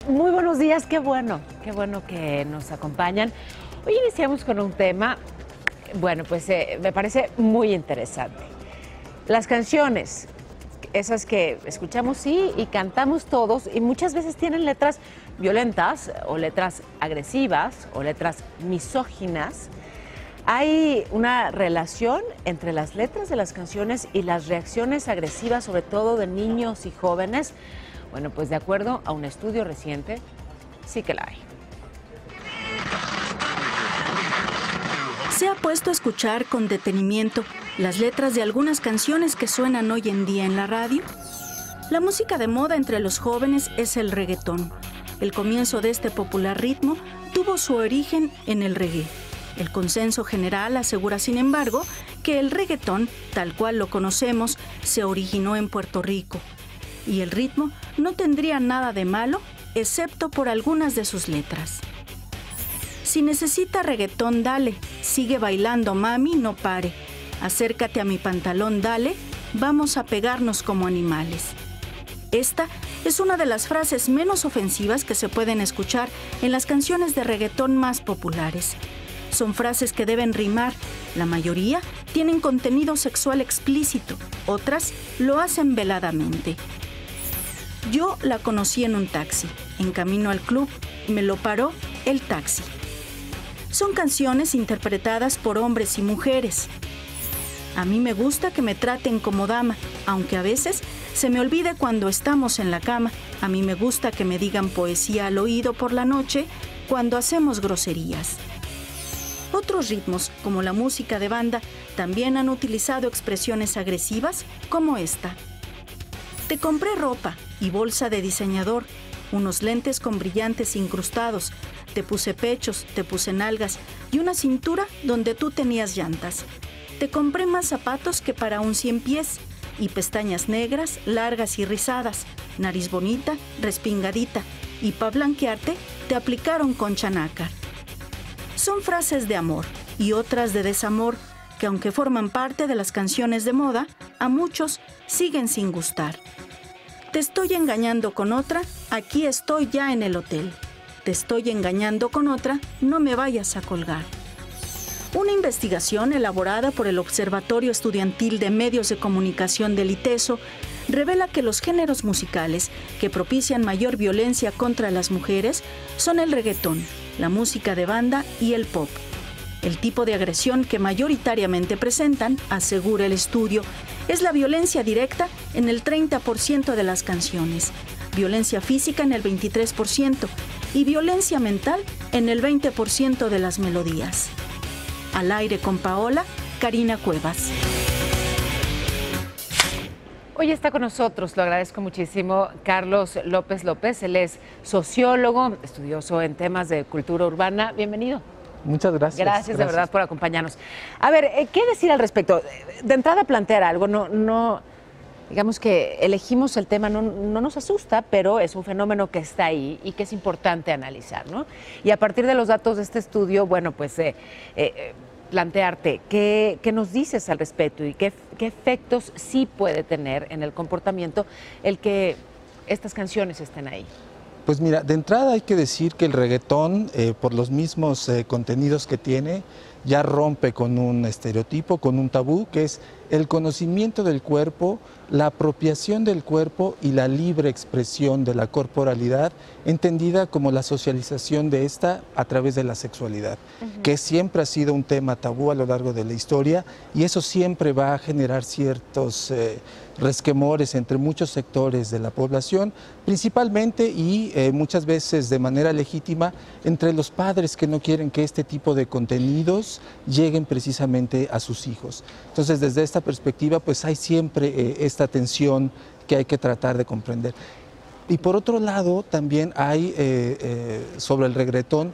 Muy buenos días, qué bueno que nos acompañan. Hoy iniciamos con un tema, bueno, pues me parece muy interesante. Las canciones, esas que escuchamos sí y cantamos todos, y muchas veces tienen letras violentas o letras agresivas o letras misóginas. ¿Hay una relación entre las letras de las canciones y las reacciones agresivas, sobre todo de niños y jóvenes? Bueno, pues de acuerdo a un estudio reciente, sí que la hay. Se ha puesto a escuchar con detenimiento las letras de algunas canciones que suenan hoy en día en la radio. La música de moda entre los jóvenes es el reggaetón. El comienzo de este popular ritmo tuvo su origen en el reggae. El consenso general asegura, sin embargo, que el reggaetón, tal cual lo conocemos, se originó en Puerto Rico. Y el ritmo no tendría nada de malo, excepto por algunas de sus letras. Si necesita reggaetón, dale, sigue bailando, mami, no pare. Acércate a mi pantalón, dale, vamos a pegarnos como animales. Esta es una de las frases menos ofensivas que se pueden escuchar en las canciones de reggaetón más populares. Son frases que deben rimar. La mayoría tienen contenido sexual explícito, otras lo hacen veladamente. Yo la conocí en un taxi. En camino al club, me lo paró el taxi. Son canciones interpretadas por hombres y mujeres. A mí me gusta que me traten como dama, aunque a veces se me olvide cuando estamos en la cama. A mí me gusta que me digan poesía al oído por la noche cuando hacemos groserías. Otros ritmos, como la música de banda, también han utilizado expresiones agresivas como esta. Te compré ropa y bolsa de diseñador, unos lentes con brillantes incrustados, te puse pechos, te puse nalgas y una cintura donde tú tenías llantas. Te compré más zapatos que para un 100 pies y pestañas negras, largas y rizadas, nariz bonita, respingadita y para blanquearte te aplicaron concha nácar. Son frases de amor y otras de desamor que, aunque forman parte de las canciones de moda, a muchos siguen sin gustar. Te estoy engañando con otra, aquí estoy ya en el hotel. Te estoy engañando con otra, no me vayas a colgar. Una investigación elaborada por el Observatorio Estudiantil de Medios de Comunicación del ITESO revela que los géneros musicales que propician mayor violencia contra las mujeres son el reggaetón, la música de banda y el pop. El tipo de agresión que mayoritariamente presentan, asegura el estudio, es la violencia directa en el 30% de las canciones, violencia física en el 23% y violencia mental en el 20% de las melodías. Al aire con Paola, Karina Cuevas. Hoy está con nosotros, lo agradezco muchísimo, Carlos López López. Él es sociólogo, estudioso en temas de cultura urbana. Bienvenido. Muchas gracias. Gracias de verdad por acompañarnos. A ver, ¿qué decir al respecto? De entrada plantear algo, no, digamos que elegimos el tema, no nos asusta, pero es un fenómeno que está ahí y que es importante analizar, ¿no? Y a partir de los datos de este estudio, bueno, pues plantearte qué nos dices al respecto y qué efectos sí puede tener en el comportamiento el que estas canciones estén ahí. Pues mira, de entrada hay que decir que el reggaetón, por los mismos contenidos que tiene, ya rompe con un estereotipo, con un tabú, que es el conocimiento del cuerpo, la apropiación del cuerpo y la libre expresión de la corporalidad, entendida como la socialización de esta a través de la sexualidad, que siempre ha sido un tema tabú a lo largo de la historia, y eso siempre va a generar ciertos resquemores entre muchos sectores de la población, principalmente y muchas veces de manera legítima entre los padres que no quieren que este tipo de contenidos lleguen precisamente a sus hijos. Entonces, desde esta perspectiva, pues hay siempre esta tensión que hay que tratar de comprender. Y por otro lado, también hay sobre el reggaetón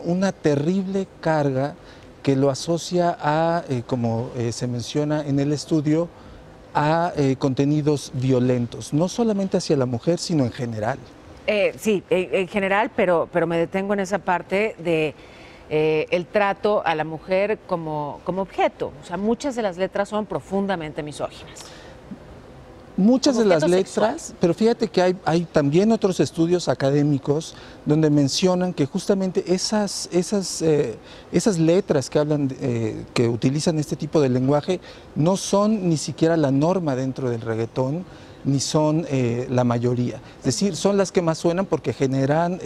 una terrible carga que lo asocia a, como se menciona en el estudio, a contenidos violentos, no solamente hacia la mujer, sino en general. Sí, en general, pero me detengo en esa parte de el trato a la mujer como objeto. O sea, muchas de las letras son profundamente misóginas. Muchas de las objeto letras, sexual. pero fíjate que hay también otros estudios académicos donde mencionan que justamente esas letras que hablan, que utilizan este tipo de lenguaje, no son ni siquiera la norma dentro del reggaetón, ni son la mayoría. Es decir, son las que más suenan porque generan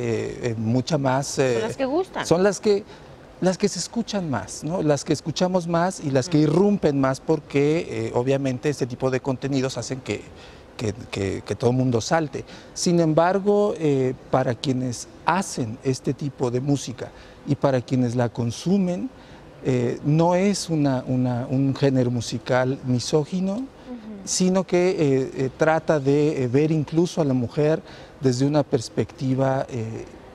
mucha más... Son las que gustan. Son las que se escuchan más, ¿no? Las que escuchamos más y las que irrumpen más porque obviamente este tipo de contenidos hacen que todo el mundo salte. Sin embargo, para quienes hacen este tipo de música y para quienes la consumen, no es un género musical misógino, sino que trata de ver incluso a la mujer desde una perspectiva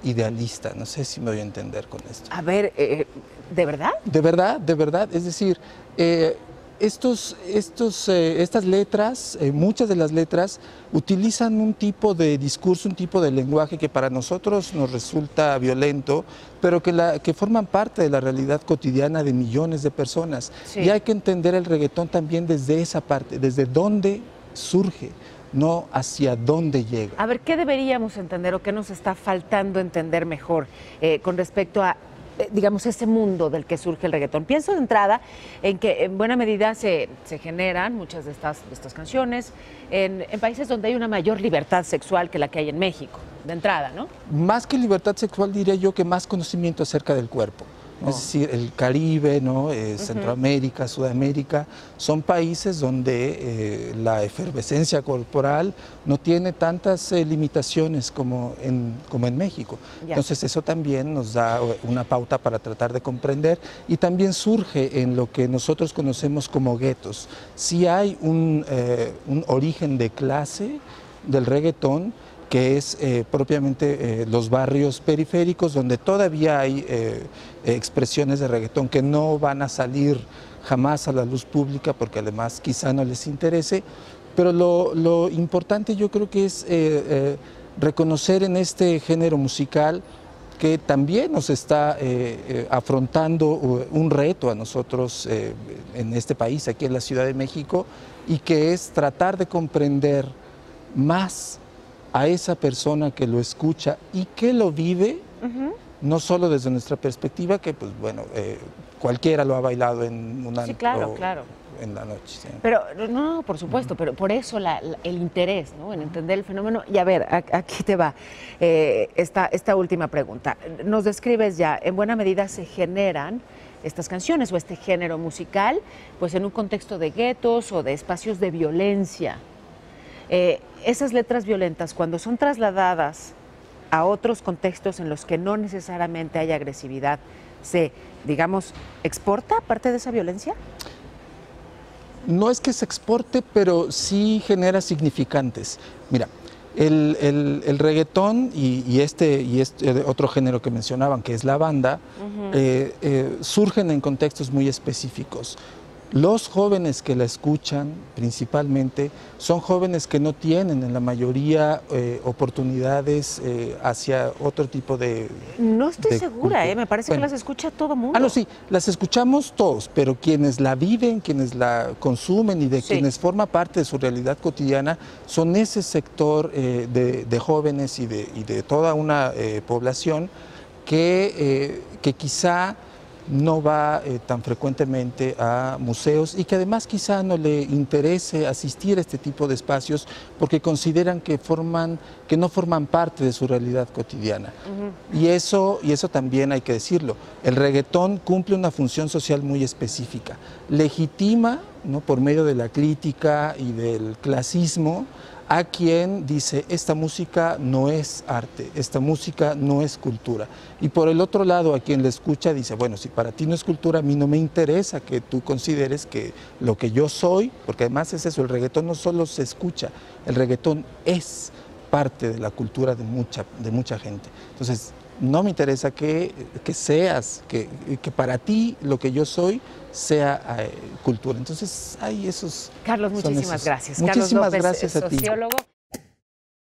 idealista. No sé si me voy a entender con esto. A ver, ¿de verdad? De verdad. Es decir, estas letras, muchas de las letras, utilizan un tipo de discurso, un tipo de lenguaje que para nosotros nos resulta violento, pero que forman parte de la realidad cotidiana de millones de personas. Sí. Y hay que entender el reggaetón también desde esa parte, desde dónde surge, no hacia dónde llega. A ver, ¿qué deberíamos entender o qué nos está faltando entender mejor con respecto a, digamos, ese mundo del que surge el reggaetón? Pienso de entrada en que en buena medida se generan muchas de estas canciones en países donde hay una mayor libertad sexual que la que hay en México, de entrada, ¿no? Más que libertad sexual, diría yo que más conocimiento acerca del cuerpo. Es decir, el Caribe, ¿no? Centroamérica, Sudamérica, son países donde la efervescencia corporal no tiene tantas limitaciones como en México. Ya. Entonces eso también nos da una pauta para tratar de comprender y también surge en lo que nosotros conocemos como guetos. Sí hay un origen de clase del reggaetón, que es propiamente los barrios periféricos donde todavía hay expresiones de reggaetón que no van a salir jamás a la luz pública porque además quizá no les interese, pero lo importante yo creo que es reconocer en este género musical que también nos está afrontando un reto a nosotros en este país, aquí en la Ciudad de México, y que es tratar de comprender más a esa persona que lo escucha y que lo vive, no solo desde nuestra perspectiva, que pues bueno, cualquiera lo ha bailado en un Sí, claro. en la noche. ¿Sí? Pero, no, por supuesto, pero por eso el interés, ¿no? En entender el fenómeno. Y a ver, aquí te va esta última pregunta. Nos describes ya, en buena medida se generan estas canciones o este género musical, pues en un contexto de guetos o de espacios de violencia. Esas letras violentas, cuando son trasladadas a otros contextos en los que no necesariamente hay agresividad, ¿se, digamos, exporta parte de esa violencia? No es que se exporte, pero sí genera significantes. Mira, el reggaetón y este otro género que mencionaban, que es la banda, surgen en contextos muy específicos. Los jóvenes que la escuchan principalmente son jóvenes que no tienen en la mayoría oportunidades hacia otro tipo de... No estoy segura, cultura. me parece que las escucha todo mundo. No, sí, las escuchamos todos, pero quienes la viven, quienes la consumen y de quienes forma parte de su realidad cotidiana son ese sector de jóvenes y de toda una población que quizá no va tan frecuentemente a museos y que además quizá no le interese asistir a este tipo de espacios porque consideran que no forman parte de su realidad cotidiana. Y eso también hay que decirlo. El reggaetón cumple una función social muy específica. Legitima, ¿no?, por medio de la crítica y del clasismo, a quien dice, esta música no es arte, esta música no es cultura. Y por el otro lado, a quien le escucha dice, bueno, si para ti no es cultura, a mí no me interesa que tú consideres que lo que yo soy, porque además es eso, el reggaetón no solo se escucha, el reggaetón es parte de la cultura de mucha gente. Entonces, no me interesa que para ti lo que yo soy sea cultura. Entonces, hay esos... Carlos, muchísimas gracias. Muchísimas Carlos López, gracias a ti. sociólogo.